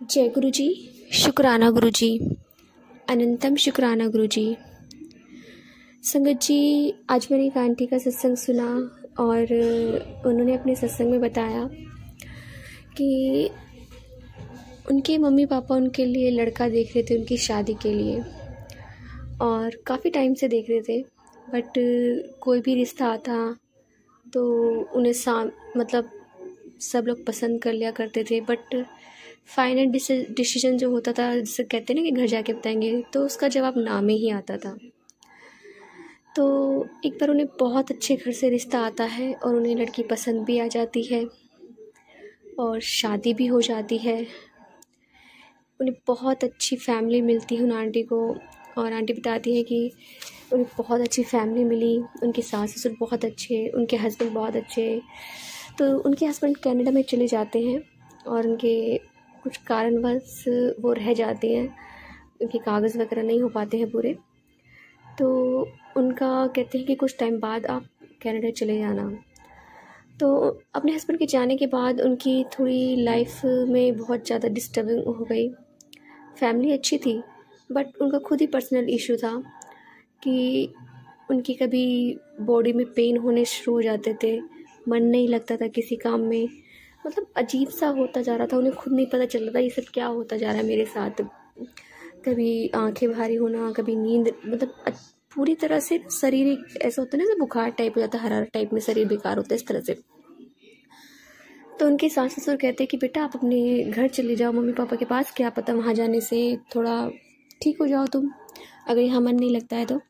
जय गुरु जी। शुक्राना गुरु जी। अनंतम शुक्राना गुरु जी। संगत जी, आज मैंने एक आंटी का सत्संग सुना और उन्होंने अपने सत्संग में बताया कि उनके मम्मी पापा उनके लिए लड़का देख रहे थे उनकी शादी के लिए, और काफ़ी टाइम से देख रहे थे, बट कोई भी रिश्ता आता तो उन्हें मतलब सब लोग पसंद कर लिया करते थे, बट फाइनल डिसीजन जो होता था, जिसे कहते हैं ना कि घर जाके बताएंगे, तो उसका जवाब ना में ही आता था। तो एक बार उन्हें बहुत अच्छे घर से रिश्ता आता है और उन्हें लड़की पसंद भी आ जाती है और शादी भी हो जाती है। उन्हें बहुत अच्छी फैमिली मिलती है उन आंटी को, और आंटी बताती है कि उन्हें बहुत अच्छी फैमिली मिली, उनके सास ससुर बहुत अच्छे, उनके हस्बैंड बहुत अच्छे। तो उनके हस्बैंड कनाडा में चले जाते हैं और उनके कुछ कारणवश वो रह जाते हैं, उनके कागज़ वगैरह नहीं हो पाते हैं पूरे। तो उनका कहते हैं कि कुछ टाइम बाद आप कनाडा चले जाना। तो अपने हस्बैंड के जाने के बाद उनकी थोड़ी लाइफ में बहुत ज़्यादा डिस्टर्बिंग हो गई। फैमिली अच्छी थी, बट उनका खुद ही पर्सनल इशू था कि उनकी कभी बॉडी में पेन होने शुरू हो जाते थे, मन नहीं लगता था किसी काम में, मतलब अजीब सा होता जा रहा था। उन्हें खुद नहीं पता चल रहा था ये सब क्या होता जा रहा है मेरे साथ। कभी आंखें भारी होना, कभी नींद, मतलब पूरी तरह से शरीर ऐसा होता है ना, बुखार टाइप हो जाता है, हरारत टाइप में शरीर बेकार होता है इस तरह से। तो उनके सास ससुर कहते हैं कि बेटा आप अपने घर चले जाओ मम्मी पापा के पास, क्या पता वहाँ जाने से थोड़ा ठीक हो जाओ तुम, अगर यहाँ मन नहीं लगता है तो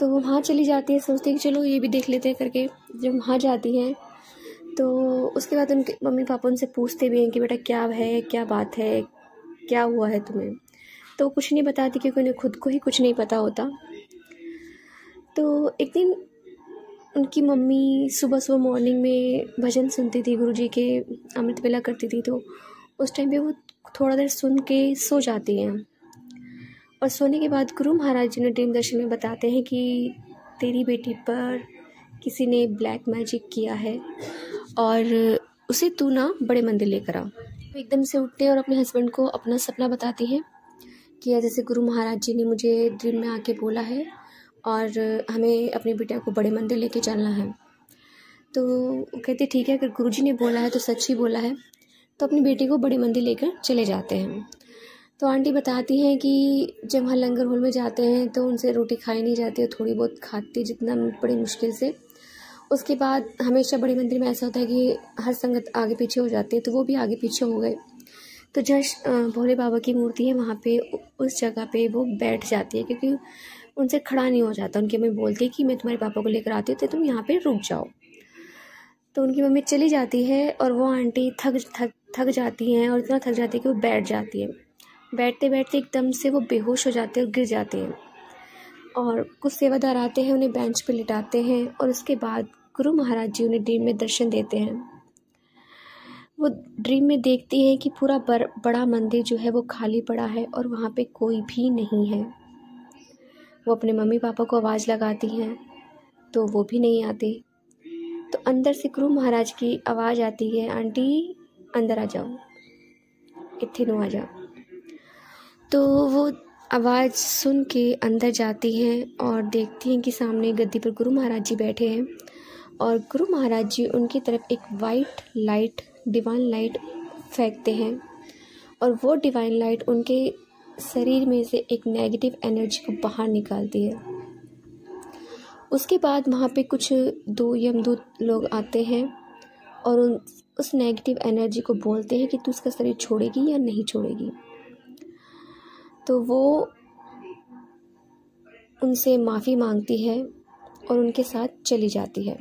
वो वहाँ चली जाती है, सोचती है कि चलो ये भी देख लेते हैं करके। जब वहाँ जाती हैं तो उसके बाद उनके मम्मी पापा उनसे पूछते भी हैं कि बेटा क्या है, क्या बात है, क्या हुआ है तुम्हें। तो कुछ नहीं बताती क्योंकि उन्हें खुद को ही कुछ नहीं पता होता। तो एक दिन उनकी मम्मी सुबह सुबह मॉर्निंग में भजन सुनती थी, गुरुजी के अमृत वेला करती थी, तो उस टाइम पे वो थोड़ा देर सुन के सो जाती हैं। और सोने के बाद गुरु महाराज जी ने ड्रीम दर्शन में बताते हैं कि तेरी बेटी पर किसी ने ब्लैक मैजिक किया है और उसे तू ना बड़े मंदिर लेकर आ। तो एकदम से उठते हैं और अपने हस्बैंड को अपना सपना बताती हैं कि जैसे गुरु महाराज जी ने मुझे ड्रीम में आके बोला है और हमें अपनी बिटिया को बड़े मंदिर लेके चलना है। तो वो कहते ठीक है, अगर गुरुजी ने बोला है तो सच ही बोला है, तो अपनी बेटी को बड़े मंदिर लेकर चले जाते हैं। तो आंटी बताती हैं कि जब वहाँ लंगर हॉल में जाते हैं तो उनसे रोटी खाई नहीं जाती है, थोड़ी बहुत खाती जितना बड़ी मुश्किल से। उसके बाद हमेशा बड़े मंदिर में ऐसा होता है कि हर संगत आगे पीछे हो जाती है, तो वो भी आगे पीछे हो गए। तो जहाँ भोले बाबा की मूर्ति है वहाँ पे उस जगह पे वो बैठ जाती है, क्योंकि उनसे खड़ा नहीं हो जाता। उनकी मम्मी बोलती है कि मैं तुम्हारे पापा को लेकर आती हूँ तो तुम यहाँ पे रुक जाओ। तो उनकी मम्मी चली जाती है और वो आंटी थक जाती हैं, और इतना थक जाती है कि वो बैठ जाती है। बैठते बैठते एकदम से वो बेहोश हो जाते हैं और गिर जाते हैं, और कुछ सेवादार आते हैं, उन्हें बेंच पे लिटाते हैं, और उसके बाद गुरु महाराज जी उन्हें ड्रीम में दर्शन देते हैं। वो ड्रीम में देखती है कि पूरा बड़ा मंदिर जो है वो खाली पड़ा है और वहाँ पे कोई भी नहीं है। वो अपने मम्मी पापा को आवाज़ लगाती हैं तो वो भी नहीं आते। तो अंदर से गुरु महाराज की आवाज़ आती है, आंटी अंदर आ जाओ, इत्थे नो आ जाओ। तो वो आवाज़ सुन के अंदर जाती हैं और देखती हैं कि सामने गद्दी पर गुरु महाराज जी बैठे हैं, और गुरु महाराज जी उनकी तरफ एक वाइट लाइट, डिवाइन लाइट फेंकते हैं, और वो डिवाइन लाइट उनके शरीर में से एक नेगेटिव एनर्जी को बाहर निकालती है। उसके बाद वहाँ पे कुछ 2 यमदूत लोग आते हैं और उस नेगेटिव एनर्जी को बोलते हैं कि तू उसका शरीर छोड़ेगी या नहीं छोड़ेगी। तो वो उनसे माफ़ी मांगती है और उनके साथ चली जाती है।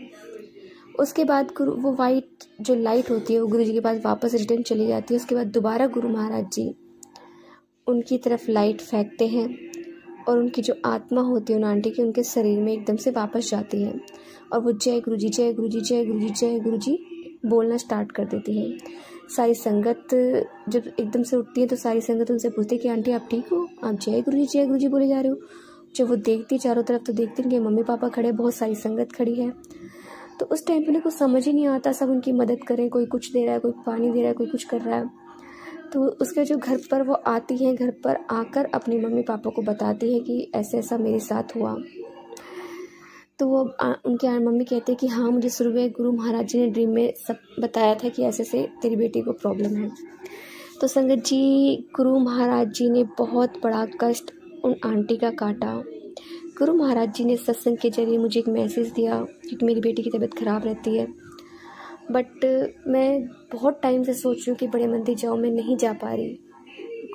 उसके बाद वो वाइट जो लाइट होती है वो गुरु जी के पास वापस रिटर्न चली जाती है। उसके बाद दोबारा गुरु महाराज जी उनकी तरफ लाइट फेंकते हैं, और उनकी जो आत्मा होती है उन आंटी की, उनके शरीर में एकदम से वापस जाती है, और वो जय गुरु जी, जय गुरु जी, जय गुरु जी, जय गुरु जी बोलना स्टार्ट कर देती है। सारी संगत जब एकदम से उठती है तो सारी संगत उनसे पूछती है कि आंटी आप ठीक हो, आप जय गुरु जी बोले जा रहे हो। जब वो देखती चारों तरफ तो देखती उनके मम्मी पापा खड़े, बहुत सारी संगत खड़ी है। तो उस टाइम पे उन्हें कुछ समझ ही नहीं आता, सब उनकी मदद करें, कोई कुछ दे रहा है, कोई पानी दे रहा है, कोई कुछ कर रहा है। तो उसके जो घर पर वो आती हैं, घर पर आकर अपनी मम्मी पापा को बताती है कि ऐसे ऐसा मेरे साथ हुआ। तो वो उनके मम्मी कहते हैं कि हाँ, मुझे शुरू में गुरु महाराज जी ने ड्रीम में सब बताया था कि ऐसे ऐसे तेरी बेटी को प्रॉब्लम है। तो संगत जी, गुरु महाराज जी ने बहुत बड़ा कष्ट उन आंटी का काटा। गुरु महाराज जी ने सत्संग के जरिए मुझे एक मैसेज दिया, क्योंकि मेरी बेटी की तबीयत ख़राब रहती है, बट मैं बहुत टाइम से सोच रही हूँ कि बड़े मंदिर जाऊँ, मैं नहीं जा पा रही।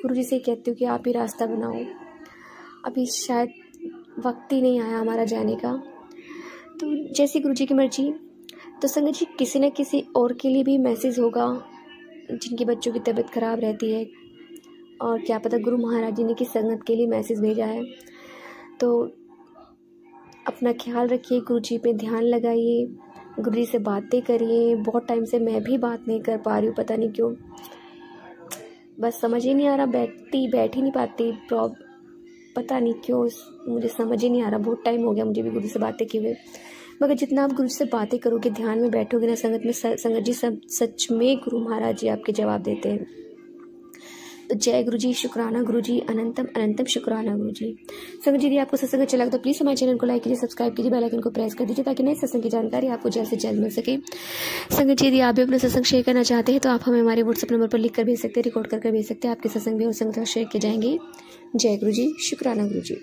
गुरु जी से कहती हूँ कि आप ही रास्ता बनाओ, अभी शायद वक्त ही नहीं आया हमारा जाने का। तो जैसी गुरु जी की मर्जी। तो संगत जी, किसी न किसी और के लिए भी मैसेज होगा जिनके बच्चों की तबीयत ख़राब रहती है, और क्या पता गुरु महाराज जी ने किस संगत के लिए मैसेज भेजा है। तो अपना ख्याल रखिए, गुरु जी पे ध्यान लगाइए, गुरु जी से बातें करिए। बहुत टाइम से मैं भी बात नहीं कर पा रही हूँ, पता नहीं क्यों, बस समझ ही नहीं आ रहा, बैठ ही नहीं पाती, पता नहीं क्यों, मुझे समझ ही नहीं आ रहा। बहुत टाइम हो गया मुझे भी गुरु से बातें किए हुए। मगर जितना आप गुरु से बातें करोगे, ध्यान में बैठोगे ना संगत में, संगत जी सच में गुरु महाराज जी आपके जवाब देते हैं। तो जय गुरु जी, शुक्राना गुरु जी, अनंतम अनंतम शुक्राना गुरु जी। संगत जी, यदि आपको सत्संग अच्छा लगा तो प्लीज़ हमारे चैनल को लाइक कीजिए, सब्सक्राइब कीजिए, बेल आइकन को प्रेस कर दीजिए, ताकि नए सत्संग की जानकारी आपको जल्द से जल्द मिल सके। संगत जी, यदि आप भी अपना सत्संग शेयर करना चाहते हैं तो आप हमें हमारे व्हाट्सएप नंबर पर लिख कर भेज सकते हैं, रिकॉर्ड करके भेज सकते हैं। आपके सत्संग भी और संगत शेयर किए जाएंगे। जय गुरु जी, शुक्राना गुरु जी।